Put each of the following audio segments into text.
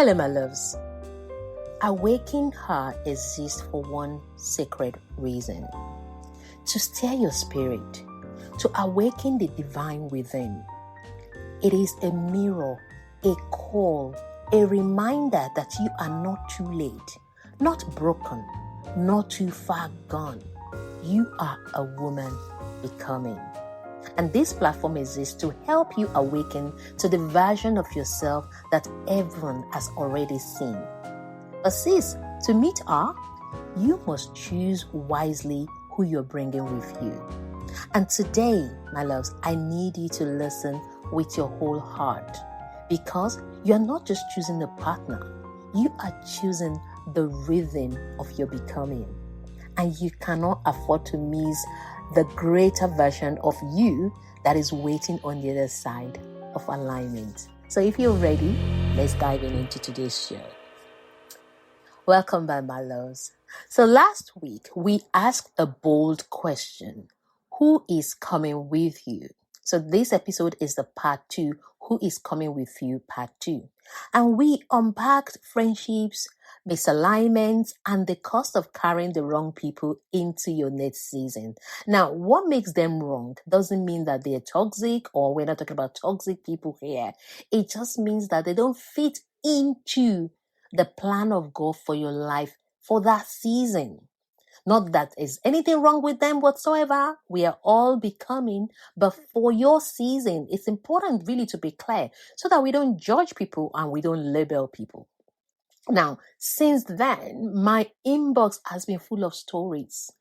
Hello, my loves. Awaken Her exists for one sacred reason: to stir your spirit, to awaken the divine within. It is a mirror, a call, a reminder that you are not too late, not broken, not too far gone. You are a woman becoming. And this platform exists to help you awaken to the version of yourself that everyone has already seen. But sis, to meet her, you must choose wisely who you're bringing with you. And today, my loves, I need you to listen with your whole heart, because you're not just choosing a partner, you are choosing the rhythm of your becoming. And you cannot afford to miss the greater version of you that is waiting on the other side of alignment. So if you're ready, let's dive into today's show. Welcome back, my loves. So last week, we asked a bold question: who is coming with you? So this episode is the part 2, who is coming with you, part 2. And we unpacked friendships, misalignments, and the cost of carrying the wrong people into your next season. Now, what makes them wrong doesn't mean that they're toxic, or we're not talking about toxic people here. It just means that they don't fit into the plan of God for your life for that season. Not that there's anything wrong with them whatsoever. We are all becoming, but for your season, it's important really to be clear so that we don't judge people and we don't label people. Now, since then, my inbox has been full of stories.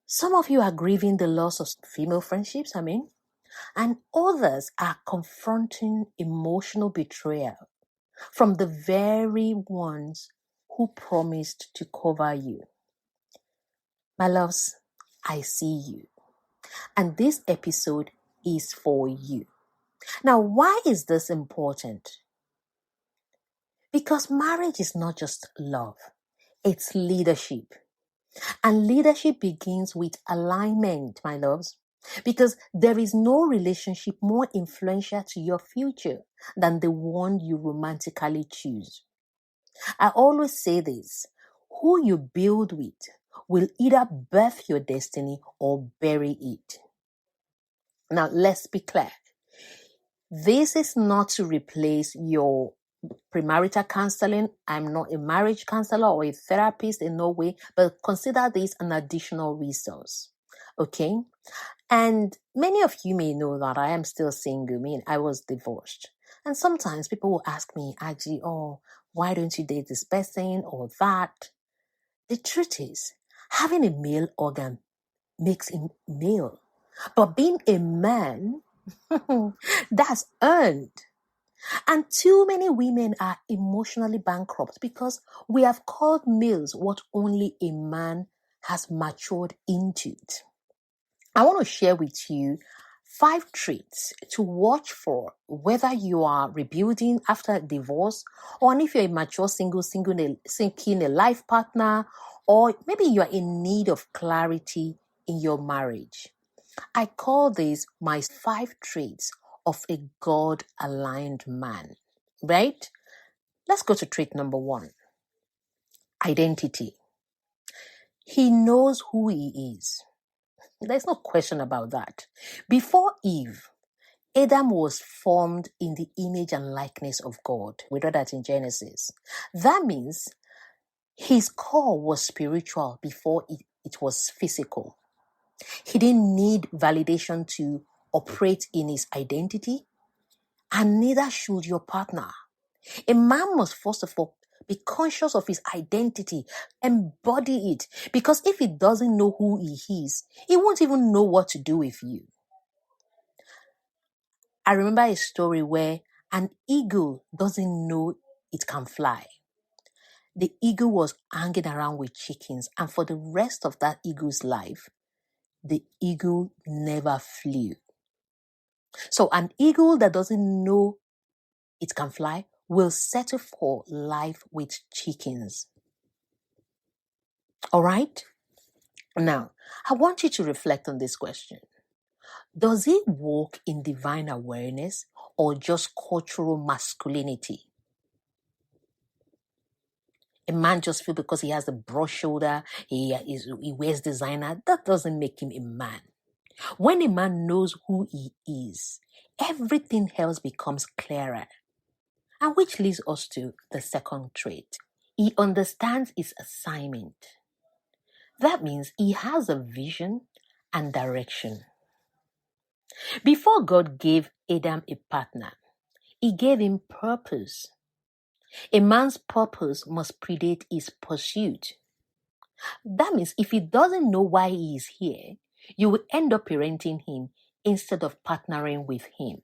Some of you are grieving the loss of female friendships, and others are confronting emotional betrayal from the very ones who promised to cover you. My loves, I see you. And this episode is for you. Now, why is this important? Because marriage is not just love, it's leadership. And leadership begins with alignment, my loves. Because there is no relationship more influential to your future than the one you romantically choose. I always say this: who you build with will either birth your destiny or bury it. Now, let's be clear. This is not to replace your premarital counseling. I'm not a marriage counselor or a therapist in no way, but consider this an additional resource. Okay? And many of you may know that I am still single. I was divorced. And sometimes people will ask me, Aji, why don't you date this person or that? The truth is, having a male organ makes him male. But being a man, that's earned. And too many women are emotionally bankrupt because we have called males what only a man has matured into. I want to share with you 5 traits to watch for, whether you are rebuilding after a divorce, or if you're a mature seeking a life partner, or maybe you're in need of clarity in your marriage. I call these my 5 traits of a God-aligned man, right? Let's go to trait number 1. Identity. He knows who he is. There's no question about that. Before Eve, Adam was formed in the image and likeness of God. We read that in Genesis. That means his core was spiritual before it was physical. He didn't need validation to operate in his identity, and neither should your partner. A man must first of all be conscious of his identity, embody it, because if he doesn't know who he is, he won't even know what to do with you. I remember a story where an eagle doesn't know it can fly. The eagle was hanging around with chickens, and for the rest of that eagle's life, the eagle never flew. So an eagle that doesn't know it can fly will settle for life with chickens. All right? Now, I want you to reflect on this question. Does he walk in divine awareness or just cultural masculinity? A man just feel because he has a broad shoulder, he wears designer, that doesn't make him a man. When a man knows who he is, everything else becomes clearer. And which leads us to the second trait. He understands his assignment. That means he has a vision and direction. Before God gave Adam a partner, he gave him purpose. A man's purpose must predate his pursuit. That means if he doesn't know why he is here, you will end up parenting him instead of partnering with him.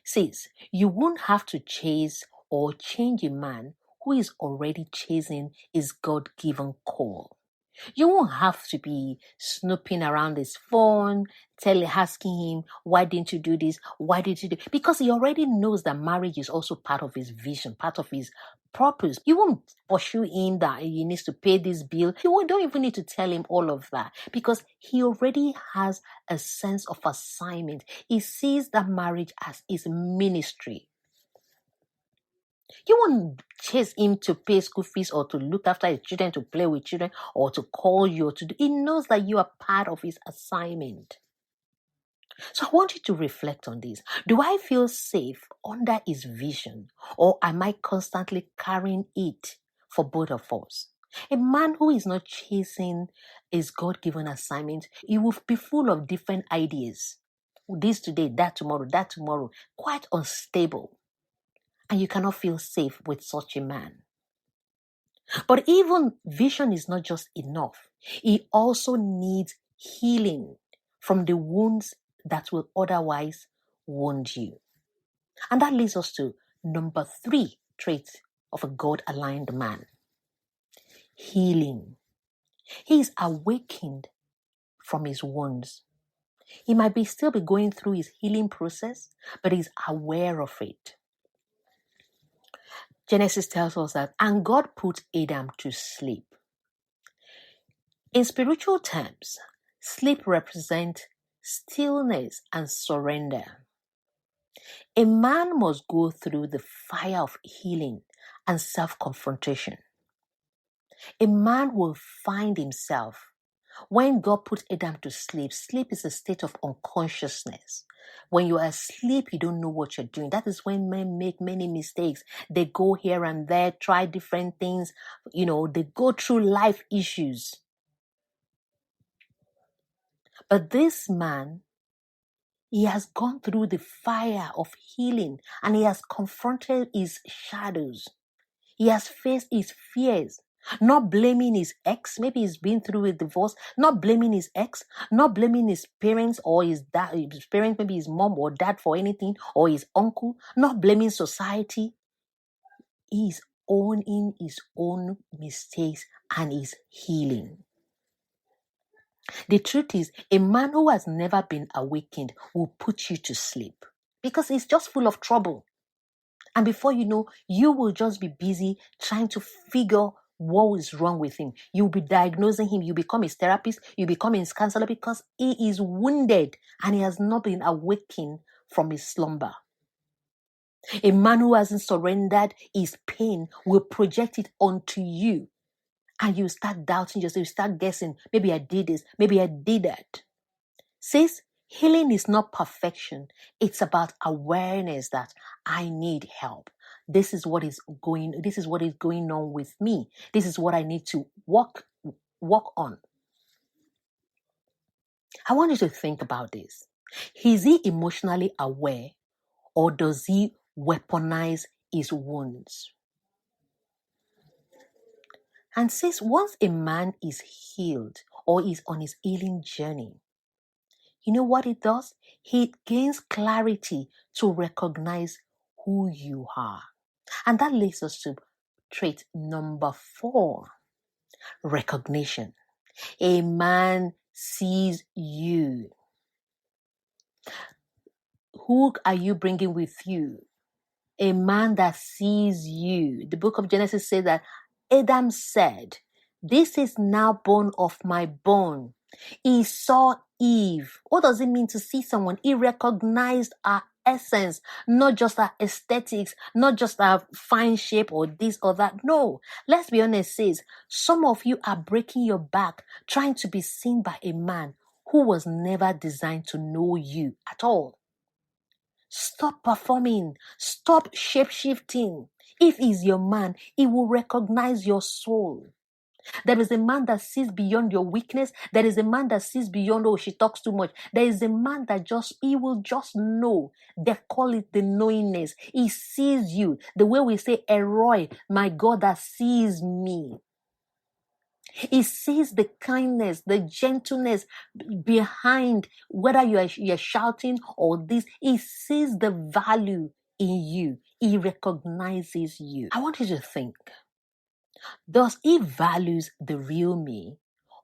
Sis, you won't have to chase or change a man who is already chasing his God-given call. You won't have to be snooping around his phone, asking him, why didn't you do this? Why did you do? Because he already knows that marriage is also part of his vision, part of his purpose. You won't pursue him that he needs to pay this bill. Don't even need to tell him all of that because he already has a sense of assignment. He sees that marriage as his ministry. You won't chase him to pay school fees or to look after his children, to play with children, or to call you. He knows that you are part of his assignment. So I want you to reflect on this. Do I feel safe under his vision, or am I constantly carrying it for both of us? A man who is not chasing his God-given assignment, he will be full of different ideas. This today, that tomorrow, quite unstable. And you cannot feel safe with such a man. But even vision is not just enough. He also needs healing from the wounds that will otherwise wound you. And that leads us to number 3 trait of a God-aligned man. Healing. He is awakened from his wounds. He might still be going through his healing process, but he's aware of it. Genesis tells us that, and God put Adam to sleep. In spiritual terms, sleep represents stillness and surrender. A man must go through the fire of healing and self-confrontation. A man will find himself. When God put Adam to sleep, sleep is a state of unconsciousness. When you are asleep, you don't know what you're doing. That is when men make many mistakes. They go here and there, try different things. They go through life issues. But this man, he has gone through the fire of healing and he has confronted his shadows. He has faced his fears. Not blaming his ex, maybe he's been through a divorce, not blaming his ex, not blaming his parents or his parents, maybe his mom or dad for anything, or his uncle, not blaming society. He's owning his own mistakes and is healing. The truth is, a man who has never been awakened will put you to sleep because he's just full of trouble. And before you know, you will just be busy trying to figure what is wrong with him. You'll be diagnosing him. You become his therapist. You become his counselor because he is wounded and he has not been awakened from his slumber. A man who hasn't surrendered his pain will project it onto you. And you start doubting yourself. You start guessing, maybe I did this. Maybe I did that. Sis, healing is not perfection. It's about awareness that I need help. This is what is going on with me. This is what I need to work on. I want you to think about this. Is he emotionally aware or does he weaponize his wounds? And sis, once a man is healed or is on his healing journey, you know what it does? He gains clarity to recognize who you are. And that leads us to trait number 4, recognition. A man sees you. Who are you bringing with you? A man that sees you. The book of Genesis says that Adam said, "This is now bone of my bone." He saw Eve. What does it mean to see someone? He recognized her essence, not just our aesthetics, not just our fine shape or this or that. No, let's be honest, sis. Some of you are breaking your back trying to be seen by a man who was never designed to know you at all. Stop performing. Stop shape-shifting. If he's your man, he will recognize your soul. There is a man that sees beyond your weakness. There is a man that sees beyond, oh, she talks too much. There is a man that he will just know. They call it the knowingness. He sees you. The way we say, Eroi, my God that sees me. He sees the kindness, the gentleness behind whether you're shouting or this. He sees the value in you. He recognizes you. I want you to think. Does he values the real me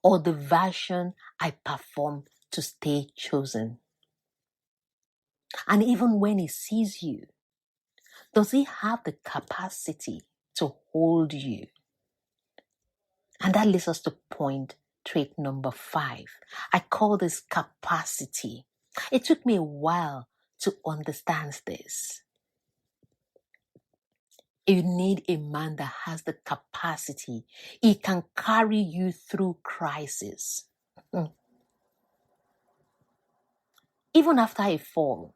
or the version I perform to stay chosen? And even when he sees you, does he have the capacity to hold you? And that leads us to trait number 5. I call this capacity. It took me a while to understand this. You need a man that has the capacity. He can carry you through crisis. Even after a fall,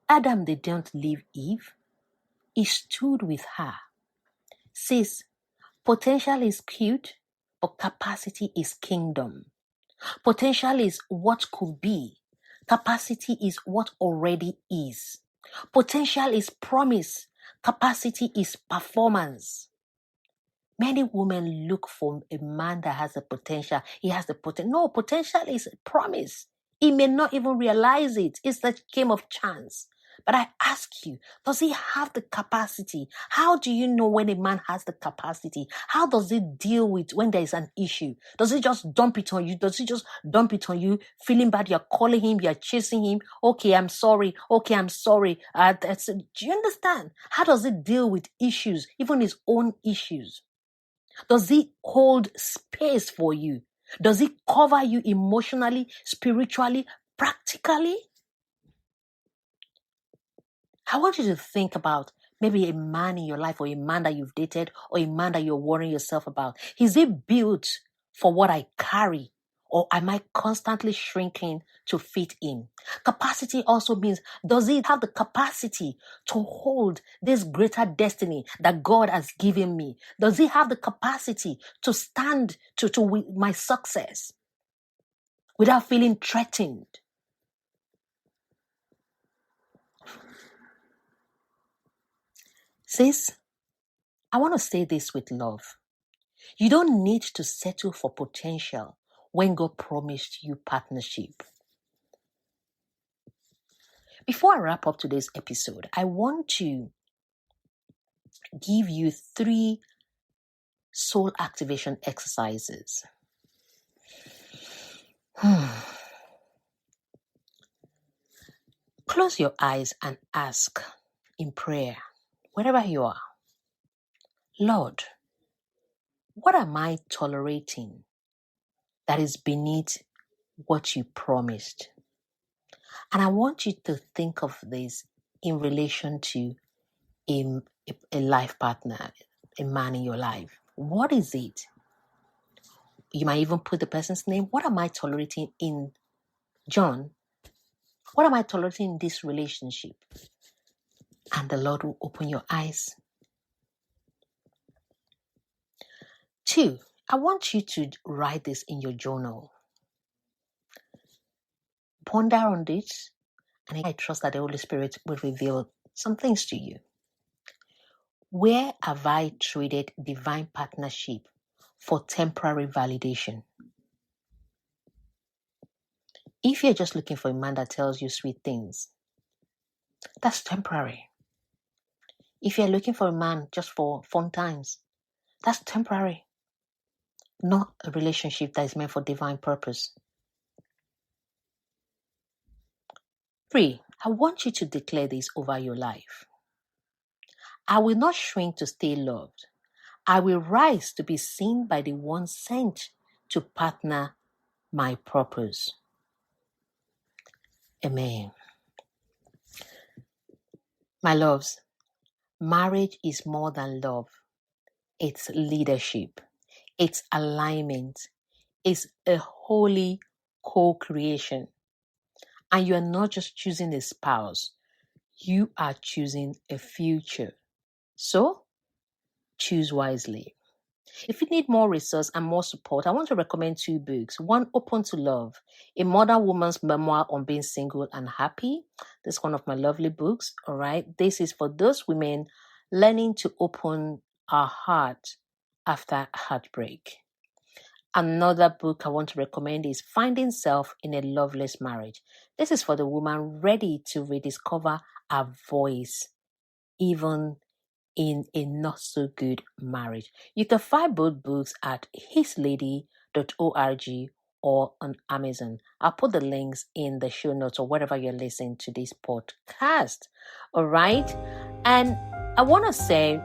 Adam didn't leave Eve. He stood with her. Says, potential is cute, but capacity is kingdom. Potential is what could be. Capacity is what already is. Potential is promise. Capacity is performance. Many women look for a man that has the potential. He has the potential. No, potential is promise. He may not even realize it. It's a game of chance. But I ask you, does he have the capacity? How do you know when a man has the capacity? How does he deal with when there is an issue? Does he just dump it on you? Does he just dump it on you, feeling bad? You're calling him, you're chasing him. Okay, I'm sorry. Okay, I'm sorry. Do you understand? How does he deal with issues, even his own issues? Does he hold space for you? Does he cover you emotionally, spiritually, practically? I want you to think about maybe a man in your life or a man that you've dated or a man that you're worrying yourself about. Is he built for what I carry, or am I constantly shrinking to fit in? Capacity also means, does he have the capacity to hold this greater destiny that God has given me? Does he have the capacity to stand to my success without feeling threatened? Sis, I want to say this with love. You don't need to settle for potential when God promised you partnership. Before I wrap up today's episode, I want to give you 3 soul activation exercises. Close your eyes and ask in prayer, wherever you are, Lord, what am I tolerating that is beneath what you promised? And I want you to think of this in relation to a life partner, a man in your life. What is it? You might even put the person's name. What am I tolerating in John? What am I tolerating in this relationship? And the Lord will open your eyes. 2, I want you to write this in your journal. Ponder on this, and I trust that the Holy Spirit will reveal some things to you. Where have I traded divine partnership for temporary validation? If you're just looking for a man that tells you sweet things, that's temporary. If you're looking for a man just for fun times, that's temporary. Not a relationship that is meant for divine purpose. 3, I want you to declare this over your life. I will not shrink to stay loved. I will rise to be seen by the one sent to partner my purpose. Amen. My loves, marriage is more than love. It's leadership. It's alignment. It's a holy co-creation. And you are not just choosing a spouse, you are choosing a future. So, choose wisely. If you need more resource and more support, I want to recommend 2 books. One, Open to Love, a modern woman's memoir on being single and happy. This is one of my lovely books, all right? This is for those women learning to open our heart after heartbreak. Another book I want to recommend is Finding Self in a Loveless Marriage. This is for the woman ready to rediscover her voice, even in a not so good marriage. You can find both books at hislady.org or on Amazon. I'll put the links in the show notes or wherever you're listening to this podcast. All right. And I want to say,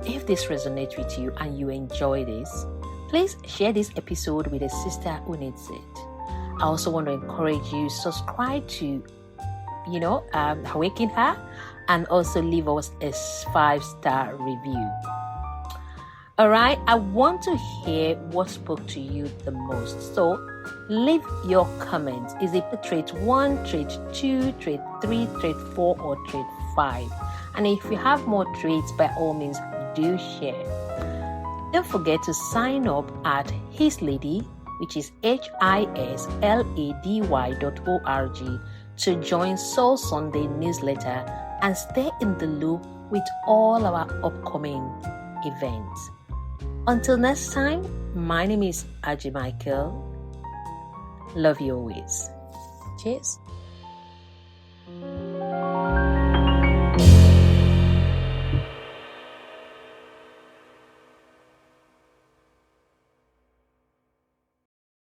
if this resonates with you and you enjoy this, please share this episode with a sister who needs it. I also want to encourage you, subscribe to, Awaken Her, and also leave us a 5-star review. All right, I want to hear what spoke to you the most. So leave your comments. Is it trait 1, trait 2, trait 3, trait 4, or trait 5? And if you have more traits, by all means, do share. Don't forget to sign up at hislady, which is hislady.org, to join Soul Sunday newsletter and stay in the loop with all our upcoming events. Until next time, my name is Aji Michael. Love you always. Cheers.